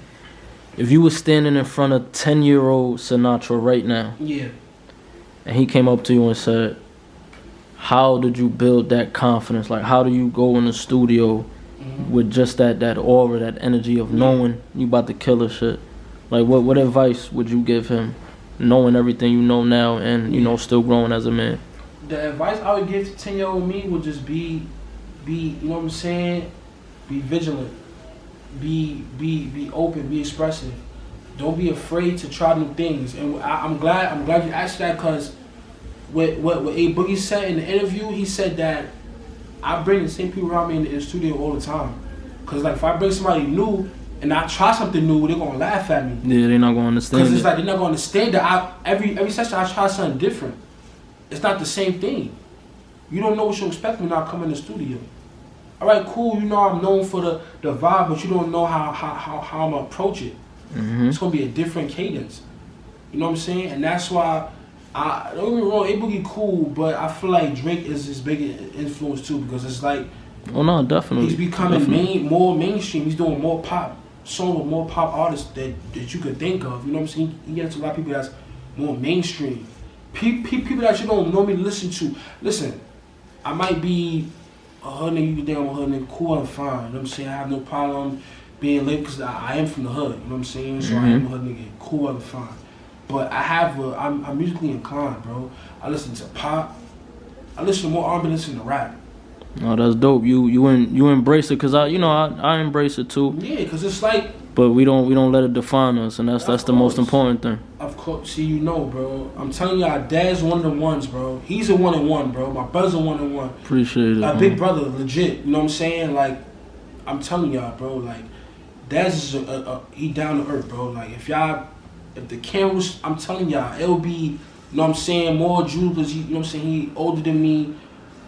If you were standing in front of 10-year-old Sinatra right now, Yeah. and he came up to you and said, how did you build that confidence? Like, how do you go in the studio with just that aura, that energy of knowing you about to kill a shit? Like, what advice would you give him, knowing everything you know now and, you know, still growing as a man? The advice I would give to 10-year-old me would just be, you know what I'm saying? Be vigilant. Be open, be expressive. Don't be afraid to try new things. And I'm glad you asked that because what A Boogie said in the interview, he said that I bring the same people around me in the studio all the time. Cause like if I bring somebody new and I try something new, they're gonna laugh at me. Yeah, they're not gonna understand. Cause it's like they're not gonna understand that every session I try something different. It's not the same thing. You don't know what you expect when I come in the studio. All right, cool. You know I'm known for the vibe, but you don't know how I'm gonna approach it. It's gonna be a different cadence. You know what I'm saying? And that's why don't get me wrong, A Boogie cool, but I feel like Drake is his big influence too because it's like oh no, definitely he's becoming more mainstream. He's doing more pop songs with more pop artists that you could think of. You know what I'm saying? He gets a lot of people that's more mainstream. People that you don't normally listen to. Listen, I might be a hood nigga, you can think I'm a hood nigga, cool and fine. You know what I'm saying? I have no problem being lit because I am from the hood. You know what I'm saying? So I am a hood nigga, cool and fine. But I'm musically inclined, bro. I listen to pop. I listen to more R&B than I listen to rap. Oh, that's dope. You embrace it because I embrace it too. Yeah, because it's like. But we don't let it define us, and that's the most important thing. Of course, see, you know, bro. I'm telling you, our dad's one of the ones, bro. He's a 1-on-1, bro. My brother's a 1-on-1. Appreciate it. My big brother, legit. You know what I'm saying? Like, I'm telling y'all, bro. Like, dad's is he down to earth, bro. Like, if the cameras, I'm telling y'all, it'll be, you know what I'm saying, more jewelers. You know what I'm saying? He older than me.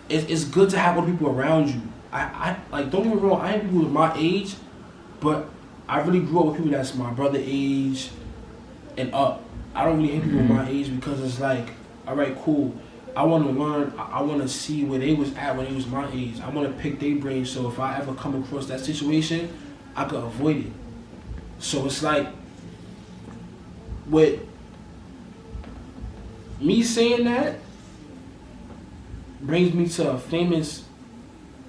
It's good to have other people around you. I like, don't get me wrong. I ain't people with my age, but I really grew up with people that's my brother age and up. I don't really hate people my age because it's like, all right, cool. I want to learn. I want to see where they was at when they was my age. I want to pick their brain so if I ever come across that situation, I could avoid it. So it's like, with me saying that, brings me to a famous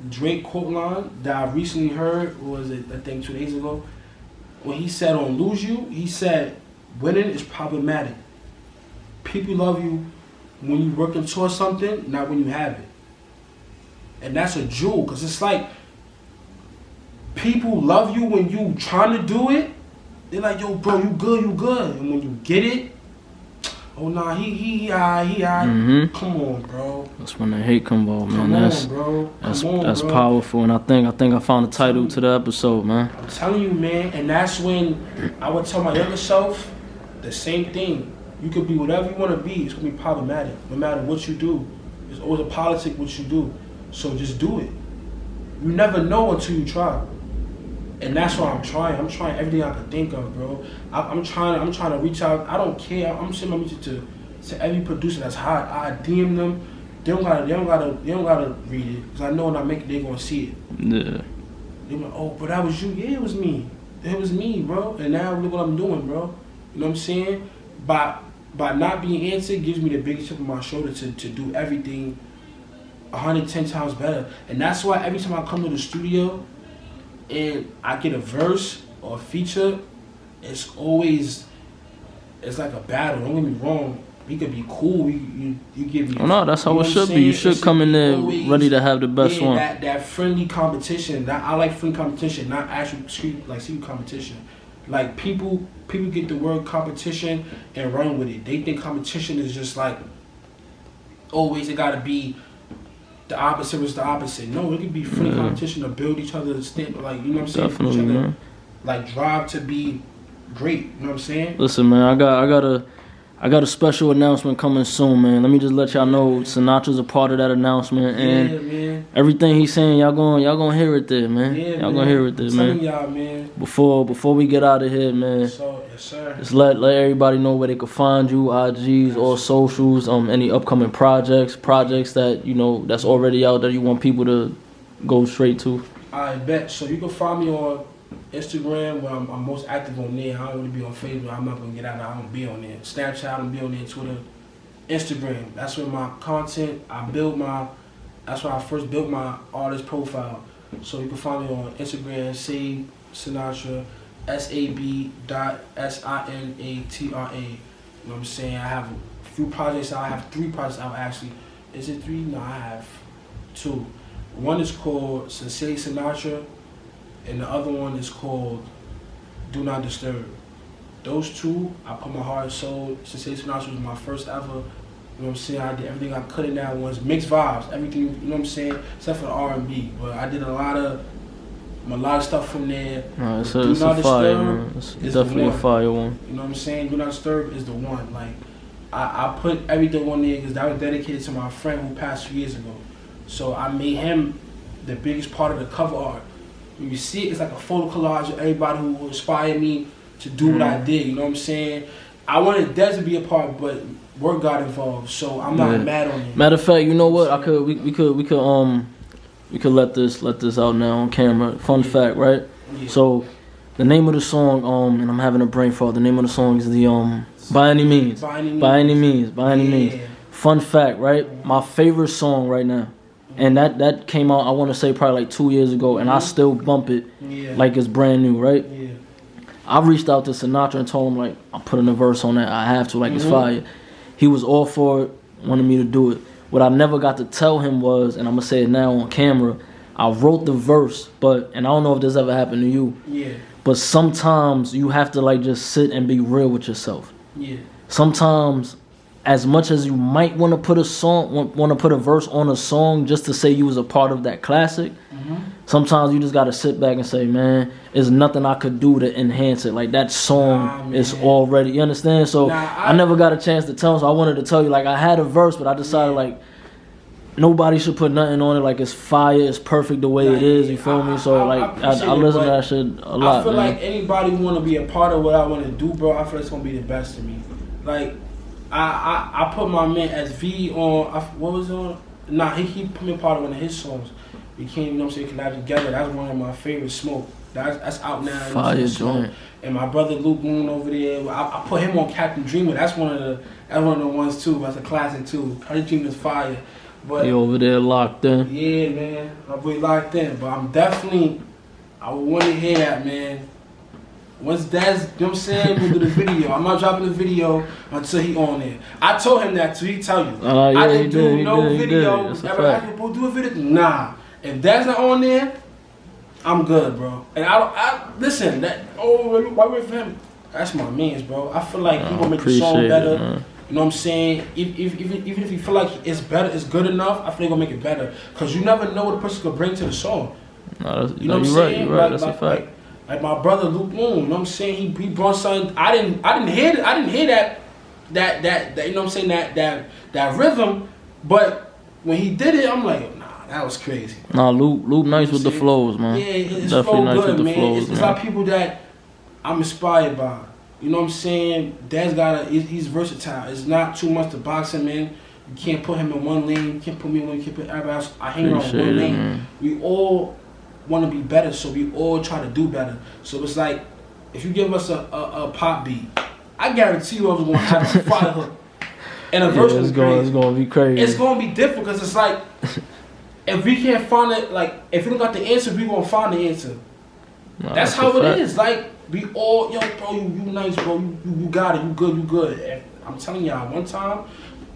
Drake quote line that I recently heard, was it, I think 2 days ago, when he said on Lose You, he said, winning is problematic. People love you when you're working towards something, not when you have it. And that's a jewel, because it's like, people love you when you trying to do it. They're like, yo, bro, you good. And when you get it, oh, nah, he Come on, bro. That's when the hate come out, man. That's bro. powerful, and I think I found a title to the episode, man. I'm telling you, man, and that's when I would tell my younger self the same thing. You could be whatever you want to be. It's gonna be problematic, no matter what you do. It's always a politic what you do. So just do it. You never know until you try. And that's why I'm trying. I'm trying everything I can think of, bro. I'm trying to reach out. I don't care. I'm sending my music to every producer that's hot. I DM them. They don't gotta read it, because I know when I make it, they're gonna see it. Yeah. They're like, oh, but that was you. Yeah, it was me. It was me, bro. And now look what I'm doing, bro. You know what I'm saying? By by not being antsy gives me the biggest chip on my shoulder to do everything 110 times better. And that's why every time I come to the studio and I get a verse or a feature, it's like a battle. Don't get me wrong. We could be cool. You give me. Oh, no, that's how it should be. You should come in there ready to have the best one. That friendly competition. I like friendly competition, not actual street competition. Like people get the word competition and run with it. They think competition is just like always it gotta be the opposite was the opposite. No, it could be friendly competition to build each other, like, you know what I'm saying? Definitely, man. Like drive to be great. You know what I'm saying? Listen, man, I got a special announcement coming soon, man. Let me just let y'all know Sinatra's a part of that announcement, and everything he's saying, y'all gonna hear it there, man. Y'all gonna hear it there, man. Y'all, man. Before we get out of here, man. Yes, sir. Just let everybody know where they can find you, IGs, all socials, any upcoming projects that that's already out that you want people to go straight to. I bet. So you can find me on Instagram, where I'm most active on there. I don't really be on Facebook. I'm not gonna get out there. I don't be on there. Snapchat, I don't be on there. Twitter, Instagram. That's where my content. That's where I first built my artist profile. So you can find me on Instagram, Sab Sinatra, SAB.SINATRA. You know what I'm saying? I have a few projects. I have 3 projects out actually. Is it 3? No, I have 2. One is called Sab Sinatra, and the other one is called Do Not Disturb. Those 2, I put my heart and soul. Sab Sinatra was my first ever. You know what I'm saying? I did everything I could in that ones. Mixed vibes, everything, you know what I'm saying? Except for the R&B. But I did a lot of stuff from there. No, it's a fire, man. It's definitely a fire one. You know what I'm saying? Do Not Disturb is the one. Like, I put everything on there because that was dedicated to my friend who passed 2 years ago. So I made him the biggest part of the cover art. When you see it, it's like a photo collage of everybody who inspired me to do what I did. You know what I'm saying? I wanted Des to be a part, but work got involved, so I'm not mad on it. Matter of fact, you know what? We could let this out now on camera. Fun fact, right? Yeah. So the name of the song, and I'm having a brain fart. The name of the song is the By Any Means. Fun fact, right? My favorite song right now. And that came out, I want to say, probably like 2 years ago, and I still bump it like it's brand new, right? Yeah. I reached out to Sinatra and told him, like, I'm putting a verse on that. I have to, like, it's fire. He was all for it, wanted me to do it. What I never got to tell him was, and I'm going to say it now on camera, I wrote the verse, and I don't know if this ever happened to you, but sometimes you have to, like, just sit and be real with yourself. Yeah. Sometimes, as much as you might want to put a verse on a song just to say you was a part of that classic, sometimes you just got to sit back and say, man, there's nothing I could do to enhance it. Like, that song is already, you understand? So I never got a chance to tell him, so I wanted to tell you, like, I had a verse, but I decided, like, nobody should put nothing on it. Like, it's fire, it's perfect the way it is, you feel me? So, I listen to that shit a lot, I feel like anybody want to be a part of what I want to do, bro, I feel it's going to be the best to me. Like, I put my man SV on, what was it on? Nah, he put me a part of one of his songs. We came, you know what I'm saying, collab together. That's one of my favorite Smoke. That's out now. Fire joint. And my brother Luke Moon over there, I put him on Captain Dreamer. That's one of the ones too. That's a classic too. Captain Dreamer's fire. But he over there locked in. Yeah, man. My boy locked in. But I would want to hear that, man. Once that's, you know what I'm saying, we'll do the video. I'm not dropping the video until he on there. I told him that, so he tell you. I didn't do no video. We'll do a video. Nah. If that's not on there, I'm good, bro. And I listen, why wait for him? That's my man's, bro. I feel like he gonna make the song better. You know what I'm saying? Even if you feel like it's better, it's good enough, I feel he gonna make it better. Cause you never know what a person could bring to the song. You know what I'm saying? You're right. That's a fact. Like my brother Luke Moon, you know what I'm saying? He brought something. I didn't hear that you know what I'm saying, that rhythm, but when he did it, I'm like, nah, that was crazy. Nah, Luke nice with the flows, man. Yeah, his definitely flow nice good, with the man. flows, it's like people that I'm inspired by. You know what I'm saying? He's versatile. It's not too much to box him in. You can't put him in one lane. You can't put me in one. You can't put everybody else. I hang around one lane. Man. We all want to be better, so we all try to do better. So it's like, if you give us a pop beat, I guarantee you, I was gonna have a fire hook. And a verse it's gonna be crazy. It's gonna be different because it's like, if we can't find it, like if we don't got the answer, we gonna find the answer. Nah, that's how it is. Like we all, yo, bro, you nice, bro. You got it. You good. And I'm telling y'all,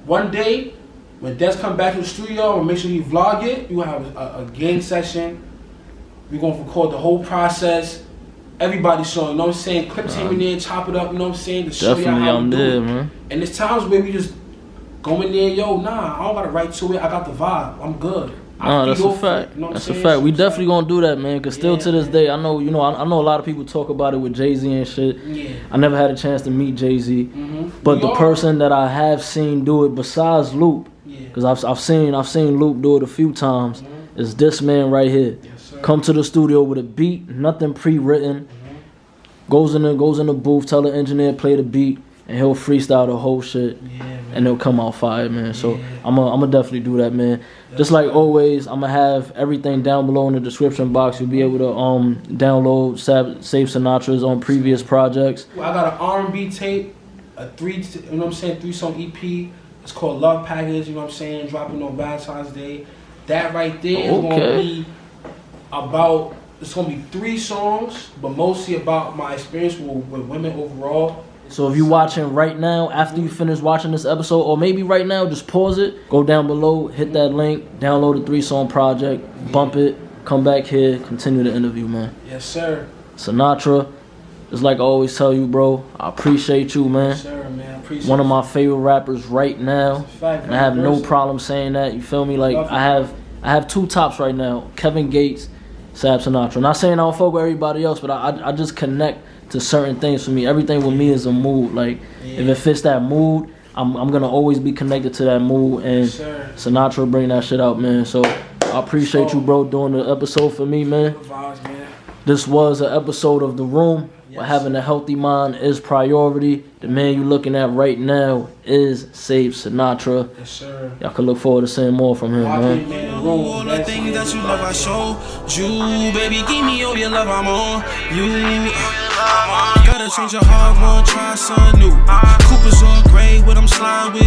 one day, when Des come back to the studio and make sure you vlog it, you have a game session. We gonna record the whole process. Everybody showing, you know what I'm saying? Clips here and there, chop it up, you know what I'm saying? To show y'all how to do it. Man. And there's times where we just go in there, yo, nah, I don't gotta write to it. I got the vibe. I'm good. That's a fact. You know that's a fact. We definitely gonna do that, man. Cause still to this day, I know, I know a lot of people talk about it with Jay-Z and shit. Yeah. I never had a chance to meet Jay-Z, but the person that I have seen do it besides Loop, cause I've seen Loop do it a few times, is this man right here. Yes, come to the studio with a beat, nothing pre-written. Goes in the booth, tell the engineer play the beat, and he'll freestyle the whole shit, and it'll come out fire, man. So I'ma definitely do that, man. Just like always, I'ma have everything down below in the description box. You'll be able to download Sab Sinatra's on previous projects. Well, I got an R&B tape, a 3-song EP. It's called Love Package. You know what I'm saying? Dropping on Valentine's Day. That right there is gonna be about. It's gonna be 3 songs, but mostly about my experience with women overall. So if you're watching right now, after you finish watching this episode, or maybe right now, just pause it, go down below, hit that link, download the 3-song project, bump it, come back here, continue the interview, man. Yes, sir. Sinatra, just like I always tell you, bro, I appreciate you, man. Yes, sir, man. Appreciate one of my favorite rappers right now, fact, and I have no problem saying that. You feel me? Like I have 2 tops right now: Kevin Gates, Sab Sinatra. Not saying I don't fuck with everybody else, but I just connect to certain things for me. Everything with me is a mood. Like if it fits that mood, I'm gonna always be connected to that mood. And Sinatra bring that shit out, man. So I appreciate you, bro, doing the episode for me, man. This was an episode of The Room. But having a healthy mind is priority. The man you looking at right now is Sab Sinatra. Yes, sir. Y'all can look forward to seeing more from him, man. All the things that you love, I show you, baby. Give me all your love, I'm on you. Gotta change your heart, won't try something new. Cooper's all gray, what I'm sliding with.